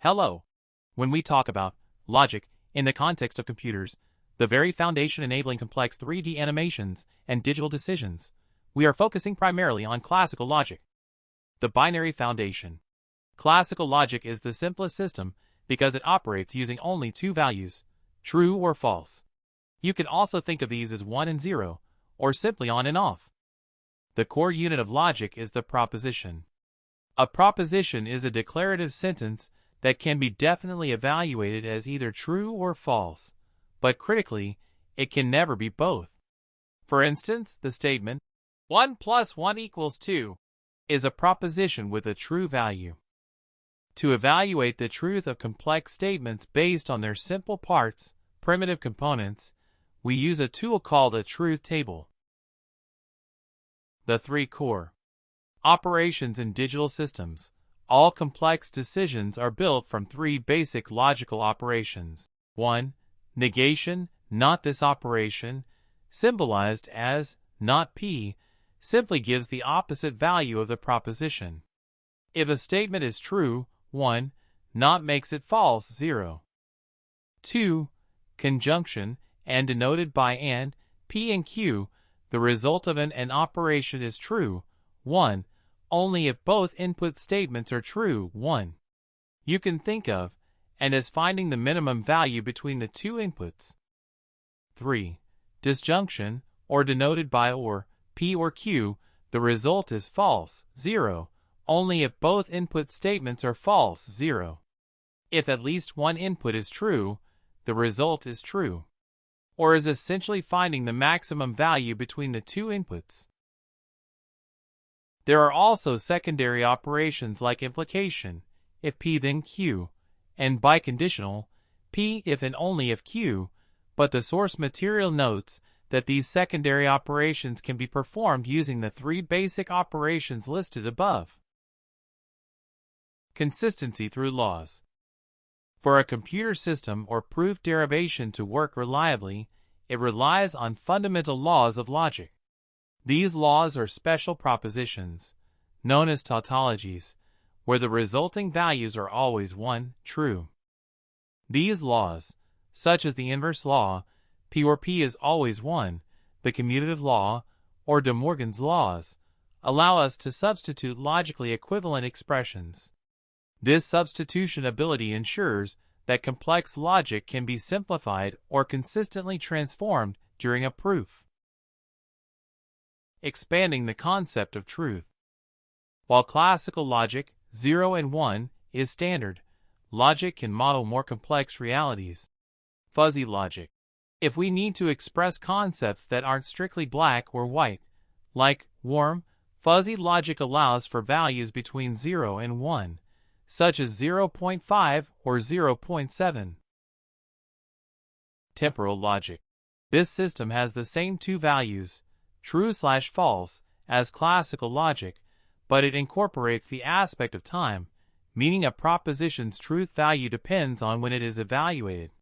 Hello. When we talk about logic in the context of computers, the very foundation enabling complex 3D animations and digital decisions, we are focusing primarily on classical logic. The binary foundation. Classical logic is the simplest system because it operates using only two values, true or false. You can also think of these as 1 and 0, or simply on and off. The core unit of logic is the proposition. A proposition is a declarative sentence that can be definitely evaluated as either true or false, but critically, it can never be both. For instance, the statement, 1 plus 1 equals 2, is a proposition with a true value. To evaluate the truth of complex statements based on their simple parts, primitive components, we use a tool called a truth table. The three core operations in digital systems. All complex decisions are built from three basic logical operations. 1. Negation, not this operation, symbolized as not P, simply gives the opposite value of the proposition. If a statement is true, 1, not makes it false, 0. 2. Conjunction, and denoted by and, P and Q, the result of an operation is true, 1, only if both input statements are true, 1. You can think of, and as finding the minimum value between the two inputs. 3. Disjunction, or denoted by or, P or Q, the result is false, 0, only if both input statements are false, 0. If at least one input is true, the result is true, or is essentially finding the maximum value between the two inputs. There are also secondary operations like implication, if P then Q, and biconditional, P if and only if Q, but the source material notes that these secondary operations can be performed using the three basic operations listed above. Consistency through laws. For a computer system or proof derivation to work reliably, it relies on fundamental laws of logic. These laws are special propositions, known as tautologies, where the resulting values are always 1, true. These laws, such as the inverse law, P or P is always 1, the commutative law, or De Morgan's laws, allow us to substitute logically equivalent expressions. This substitution ability ensures that complex logic can be simplified or consistently transformed during a proof. Expanding the concept of truth. While classical logic, 0 and 1, is standard, logic can model more complex realities. Fuzzy logic. If we need to express concepts that aren't strictly black or white, like warm, fuzzy logic allows for values between 0 and 1, such as 0.5 or 0.7. Temporal logic. This system has the same two values, true/false, as classical logic, but it incorporates the aspect of time, meaning a proposition's truth value depends on when it is evaluated.